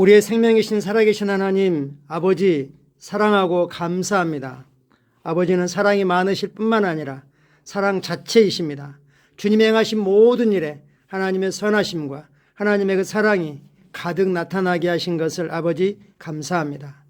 우리의 생명이신 살아계신 하나님 아버지 사랑하고 감사합니다. 아버지는 사랑이 많으실 뿐만 아니라 사랑 자체이십니다. 주님이 행하신 모든 일에 하나님의 선하심과 하나님의 그 사랑이 가득 나타나게 하신 것을 아버지 감사합니다.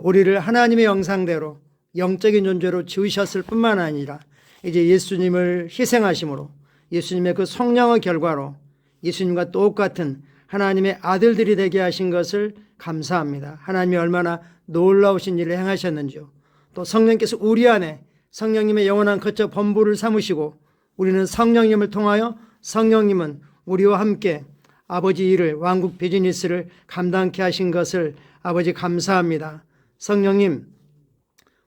우리를 하나님의 형상대로 영적인 존재로 지으셨을 뿐만 아니라 이제 예수님을 희생하심으로 예수님의 그 성령의 결과로 예수님과 똑같은 하나님의 아들들이 되게 하신 것을 감사합니다. 하나님이 얼마나 놀라우신 일을 행하셨는지요. 또 성령께서 우리 안에 성령님의 영원한 거처 본부를 삼으시고 우리는 성령님을 통하여 성령님은 우리와 함께 아버지 일을 왕국 비즈니스를 감당케 하신 것을 아버지 감사합니다. 성령님,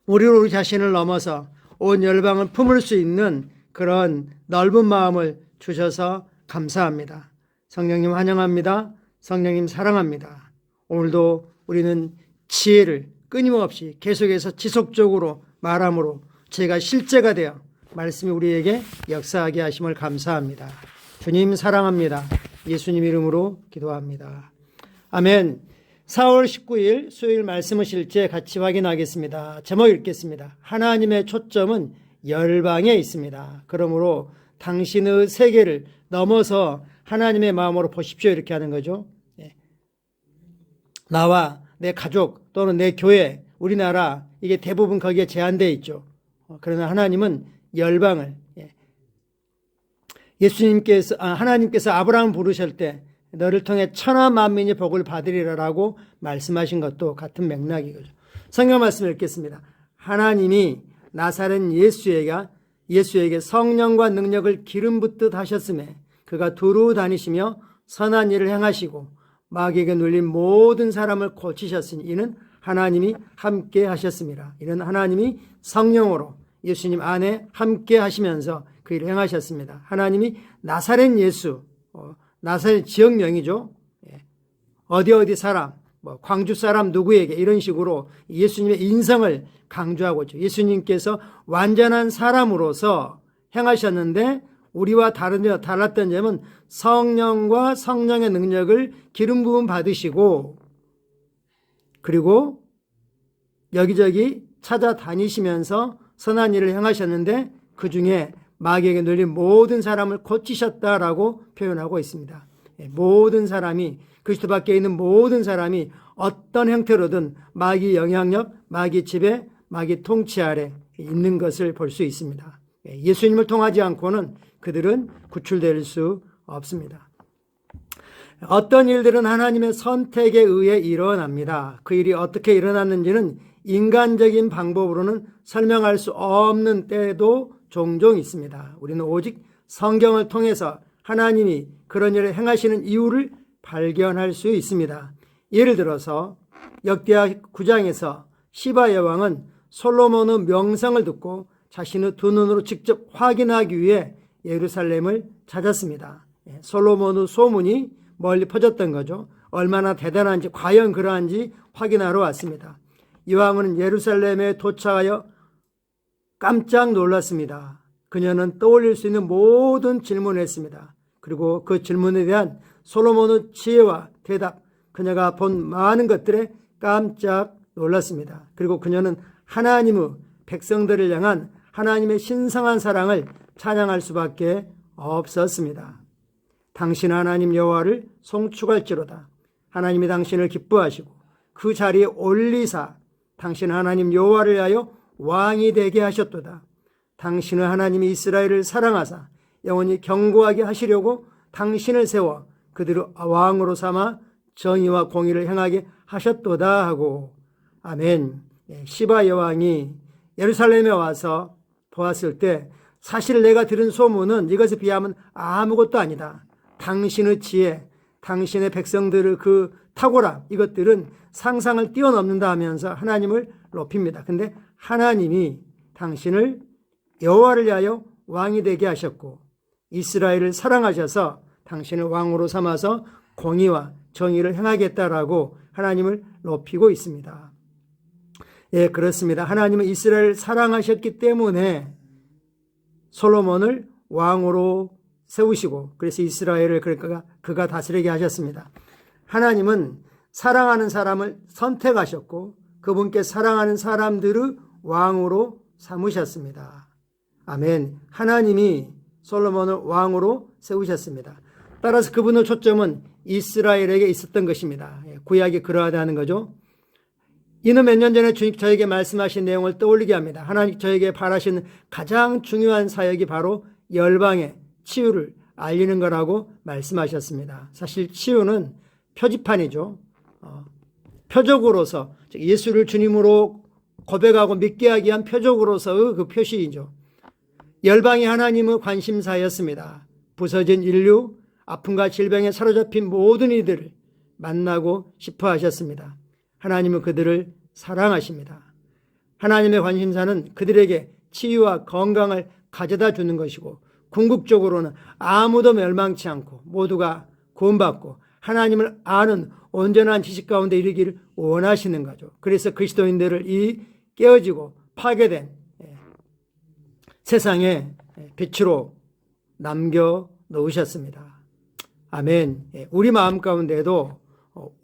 우리로 우리 자신을 넘어서 온 열방을 품을 수 있는 그런 넓은 마음을 주셔서 감사합니다. 성령님 환영합니다. 성령님 사랑합니다. 오늘도 우리는 지혜를 끊임없이 계속해서 지속적으로 말함으로 제가 실제가 되어 말씀이 우리에게 역사하게 하심을 감사합니다. 주님 사랑합니다. 예수님 이름으로 기도합니다. 아멘. 4월 19일 수요일 말씀의 실제 같이 확인하겠습니다. 제목 읽겠습니다. 하나님의 초점은 열방에 있습니다. 그러므로 당신의 세계를 넘어서 하나님의 마음으로 보십시오. 이렇게 하는 거죠. 나와 내 가족 또는 내 교회, 우리나라 이게 대부분 거기에 제한되어 있죠. 그러나 하나님은 열방을 하나님께서 아브라함을 부르실 때 너를 통해 천하 만민이 복을 받으리라라고 말씀하신 것도 같은 맥락이거죠. 성경 말씀 읽겠습니다. 하나님이 나사렛 예수에게 성령과 능력을 기름 붓듯 하셨음에 그가 두루 다니시며 선한 일을 행하시고 마귀에게 눌린 모든 사람을 고치셨으니 이는 하나님이 함께 하셨습니다. 이는 하나님이 성령으로 예수님 안에 함께 하시면서 그 일을 행하셨습니다. 하나님이 나사렛 예수, 나사렛 지역명이죠. 어디 사람, 광주 사람 누구에게 이런 식으로 예수님의 인성을 강조하고 있죠. 예수님께서 완전한 사람으로서 행하셨는데 우리와 달랐던 점은 성령과 성령의 능력을 기름 부음 받으시고 그리고 여기저기 찾아다니시면서 선한 일을 행하셨는데 그 중에 마귀에게 눌린 모든 사람을 고치셨다라고 표현하고 있습니다. 모든 사람이 그리스도 밖에 있는 모든 사람이 어떤 형태로든 마귀 영향력, 마귀 지배, 마귀 통치 아래 있는 것을 볼 수 있습니다. 예수님을 통하지 않고는 그들은 구출될 수 없습니다. 어떤 일들은 하나님의 선택에 의해 일어납니다. 그 일이 어떻게 일어났는지는 인간적인 방법으로는 설명할 수 없는 때도 종종 있습니다. 우리는 오직 성경을 통해서 하나님이 그런 일을 행하시는 이유를 발견할 수 있습니다. 예를 들어서 역대하 9장에서 시바 여왕은 솔로몬의 명성을 듣고 자신의 두 눈으로 직접 확인하기 위해 예루살렘을 찾았습니다. 솔로몬의 소문이 멀리 퍼졌던 거죠. 얼마나 대단한지 과연 그러한지 확인하러 왔습니다. 이왕은 예루살렘에 도착하여 깜짝 놀랐습니다. 그녀는 떠올릴 수 있는 모든 질문을 했습니다. 그리고 그 질문에 대한 솔로몬의 지혜와 대답, 그녀가 본 많은 것들에 깜짝 놀랐습니다. 그리고 그녀는 하나님의 백성들을 향한 하나님의 신성한 사랑을 찬양할 수밖에 없었습니다. 당신 하나님 여호와를 송축할지로다. 하나님이 당신을 기뻐하시고 그 자리에 올리사 당신 하나님 여호와를 위하여 왕이 되게 하셨도다. 당신의 하나님이 이스라엘을 사랑하사 영원히 경고하게 하시려고 당신을 세워 그들을 왕으로 삼아 정의와 공의를 행하게 하셨도다 하고 아멘. 시바 여왕이 예루살렘에 와서 보았을 때 사실 내가 들은 소문은 이것에 비하면 아무것도 아니다. 당신의 지혜, 당신의 백성들의 그 탁월함 이것들은 상상을 뛰어넘는다 하면서 하나님을 높입니다. 근데 하나님이 당신을 여호와를 위하여 왕이 되게 하셨고 이스라엘을 사랑하셔서 당신을 왕으로 삼아서 공의와 정의를 행하겠다라고 하나님을 높이고 있습니다. 예, 그렇습니다. 하나님은 이스라엘을 사랑하셨기 때문에 솔로몬을 왕으로 세우시고 그래서 이스라엘을 그가 다스리게 하셨습니다. 하나님은 사랑하는 사람을 선택하셨고 그분께 사랑하는 사람들의 왕으로 삼으셨습니다. 아멘. 하나님이 솔로몬을 왕으로 세우셨습니다. 따라서 그분의 초점은 이스라엘에게 있었던 것입니다. 구약이 그러하다는 거죠. 이는 몇 년 전에 주님 저에게 말씀하신 내용을 떠올리게 합니다. 하나님 저에게 바라시는 가장 중요한 사역이 바로 열방의 치유를 알리는 거라고 말씀하셨습니다. 사실 치유는 표지판이죠. 표적으로서 예수를 주님으로 고백하고 믿게 하기 위한 표적으로서의 그 표시이죠. 열방이 하나님의 관심사였습니다. 부서진 인류, 아픔과 질병에 사로잡힌 모든 이들을 만나고 싶어 하셨습니다. 하나님은 그들을 사랑하십니다. 하나님의 관심사는 그들에게 치유와 건강을 가져다 주는 것이고 궁극적으로는 아무도 멸망치 않고 모두가 구원받고 하나님을 아는 온전한 지식 가운데 이르기를 원하시는 거죠. 그래서 그리스도인들을 이 깨어지고 파괴된 세상에 빛으로 남겨 놓으셨습니다. 아멘. 우리 마음 가운데도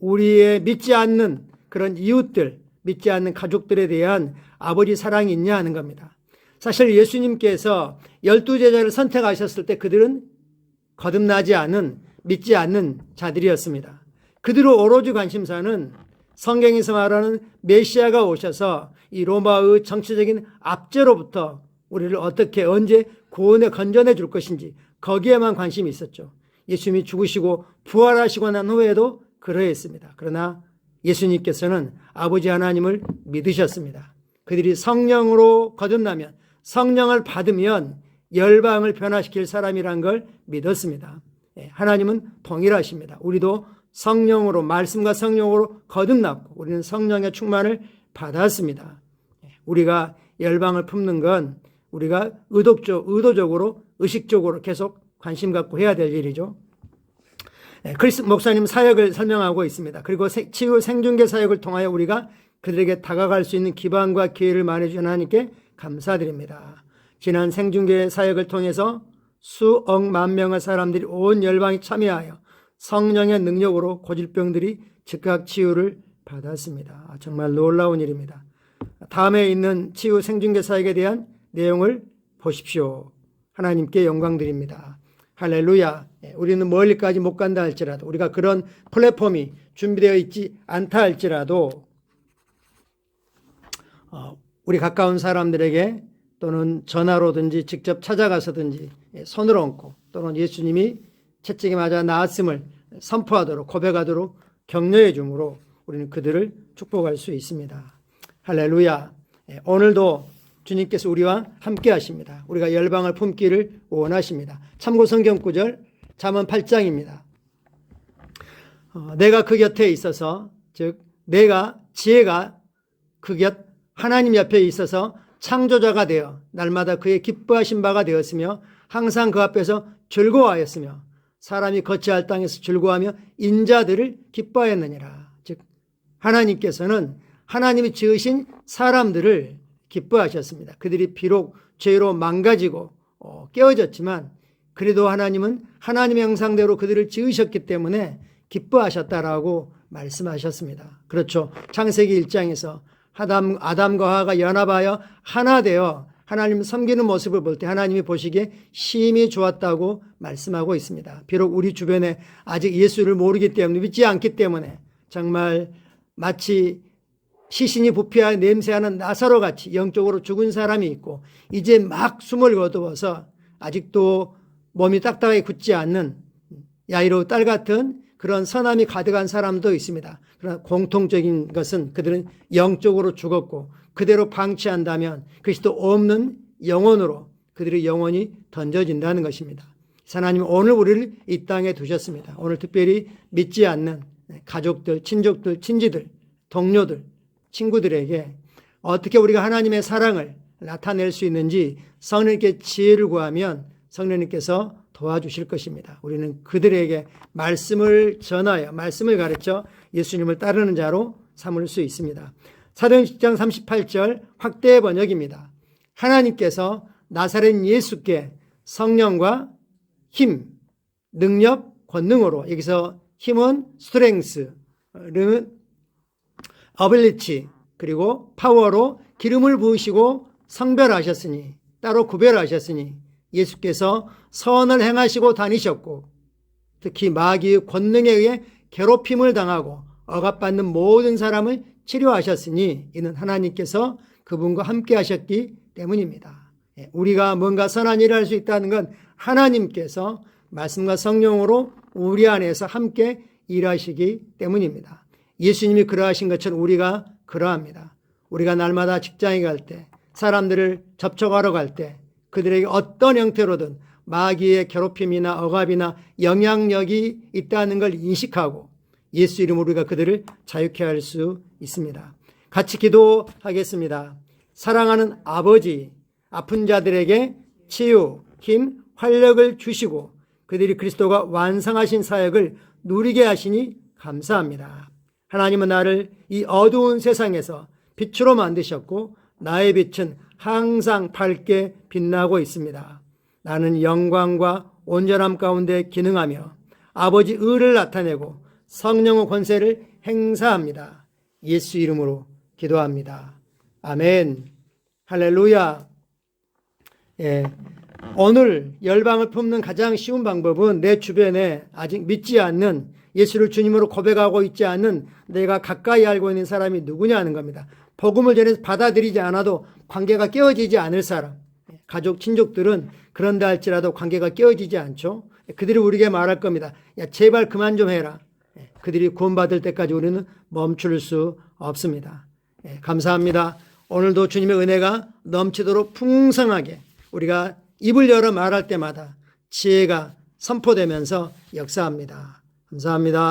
우리의 믿지 않는 그런 이웃들, 믿지 않는 가족들에 대한 아버지 사랑이 있냐 하는 겁니다. 사실 예수님께서 12제자를 선택하셨을 때 그들은 거듭나지 않은 믿지 않는 자들이었습니다. 그들의 오로지 관심사는 성경에서 말하는 메시아가 오셔서 이 로마의 정치적인 압제로부터 우리를 어떻게 언제 구원에 건져내 줄 것인지 거기에만 관심이 있었죠. 예수님이 죽으시고 부활하시고 난 후에도 그러했습니다. 그러나 예수님께서는 아버지 하나님을 믿으셨습니다. 그들이 성령으로 거듭나면 성령을 받으면 열방을 변화시킬 사람이란 걸 믿었습니다. 하나님은 동일하십니다. 우리도 성령으로 말씀과 성령으로 거듭났고 우리는 성령의 충만을 받았습니다. 우리가 열방을 품는 건 우리가 의도적으로 의식적으로 계속 관심 갖고 해야 될 일이죠. 크리스 목사님 사역을 설명하고 있습니다. 그리고 치유 생중계 사역을 통하여 우리가 그들에게 다가갈 수 있는 기반과 기회를 마련해 주신 하나님께 감사드립니다. 지난 생중계 사역을 통해서 수억 만 명의 사람들이 온 열방에 참여하여 성령의 능력으로 고질병들이 즉각 치유를 받았습니다. 정말 놀라운 일입니다. 다음에 있는 치유 생중계 사역에 대한 내용을 보십시오. 하나님께 영광 드립니다. 할렐루야. 우리는 멀리까지 못 간다 할지라도 우리가 그런 플랫폼이 준비되어 있지 않다 할지라도 우리 가까운 사람들에게 또는 전화로든지 직접 찾아가서든지 손을 얹고 또는 예수님이 채찍에 맞아 나았음을 선포하도록 고백하도록 격려해 주므로 우리는 그들을 축복할 수 있습니다. 할렐루야. 오늘도 주님께서 우리와 함께 하십니다. 우리가 열방을 품기를 원하십니다. 참고 성경 구절 잠언 8장입니다. 내가 그 곁에 있어서 즉 내가 지혜가 그 곁 하나님 옆에 있어서 창조자가 되어 날마다 그의 기뻐하신 바가 되었으며 항상 그 앞에서 즐거워하였으며 사람이 거치할 땅에서 즐거워하며 인자들을 기뻐하였느니라. 즉 하나님께서는 하나님이 지으신 사람들을 기뻐하셨습니다. 그들이 비록 죄로 망가지고 깨어졌지만 그래도 하나님은 하나님의 형상대로 그들을 지으셨기 때문에 기뻐하셨다라고 말씀하셨습니다. 그렇죠. 창세기 1장에서 아담과 하와가 연합하여 하나 되어 하나님을 섬기는 모습을 볼 때 하나님이 보시기에 심히 좋았다고 말씀하고 있습니다. 비록 우리 주변에 아직 예수를 모르기 때문에 믿지 않기 때문에 정말 마치 시신이 부패하여 냄새하는 나사로 같이 영적으로 죽은 사람이 있고 이제 막 숨을 거두어서 아직도 몸이 딱딱하게 굳지 않는 야이로 딸 같은 그런 선함이 가득한 사람도 있습니다. 그러나 공통적인 것은 그들은 영적으로 죽었고 그대로 방치한다면 그리스도 없는 영혼으로 그들의 영혼이 던져진다는 것입니다. 하나님은 오늘 우리를 이 땅에 두셨습니다. 오늘 특별히 믿지 않는 가족들, 친족들, 친지들, 동료들, 친구들에게 어떻게 우리가 하나님의 사랑을 나타낼 수 있는지 성령님께 지혜를 구하면 성령님께서 도와주실 것입니다. 우리는 그들에게 말씀을 전하여 말씀을 가르쳐 예수님을 따르는 자로 삼을 수 있습니다. 사도행전 10장 38절 확대 번역입니다. 하나님께서 나사렛 예수께 성령과 힘, 능력, 권능으로 여기서 힘은 스트렝스, 어빌리치 그리고 파워로 기름을 부으시고 성별하셨으니 따로 구별하셨으니 예수께서 선을 행하시고 다니셨고 특히 마귀의 권능에 의해 괴롭힘을 당하고 억압받는 모든 사람을 치료하셨으니 이는 하나님께서 그분과 함께 하셨기 때문입니다. 우리가 뭔가 선한 일을 할 수 있다는 건 하나님께서 말씀과 성령으로 우리 안에서 함께 일하시기 때문입니다. 예수님이 그러하신 것처럼 우리가 그러합니다. 우리가 날마다 직장에 갈 때, 사람들을 접촉하러 갈 때 그들에게 어떤 형태로든 마귀의 괴롭힘이나 억압이나 영향력이 있다는 걸 인식하고 예수 이름으로 우리가 그들을 자유케 할 수 있습니다. 같이 기도하겠습니다. 사랑하는 아버지, 아픈 자들에게 치유, 힘, 활력을 주시고 그들이 그리스도가 완성하신 사역을 누리게 하시니 감사합니다. 하나님은 나를 이 어두운 세상에서 빛으로 만드셨고 나의 빛은 항상 밝게 빛나고 있습니다. 나는 영광과 온전함 가운데 기능하며 아버지 의를 나타내고 성령의 권세를 행사합니다. 예수 이름으로 기도합니다. 아멘. 할렐루야. 오늘 열방을 품는 가장 쉬운 방법은 내 주변에 아직 믿지 않는 예수를 주님으로 고백하고 있지 않는 내가 가까이 알고 있는 사람이 누구냐 하는 겁니다. 복음을 전해서 받아들이지 않아도 관계가 깨어지지 않을 사람, 가족, 친족들은 그런다 할지라도 관계가 깨어지지 않죠. 그들이 우리에게 말할 겁니다. 야, 제발 그만 좀 해라. 그들이 구원받을 때까지 우리는 멈출 수 없습니다. 감사합니다. 오늘도 주님의 은혜가 넘치도록 풍성하게 우리가 입을 열어 말할 때마다 지혜가 선포되면서 역사합니다. 감사합니다.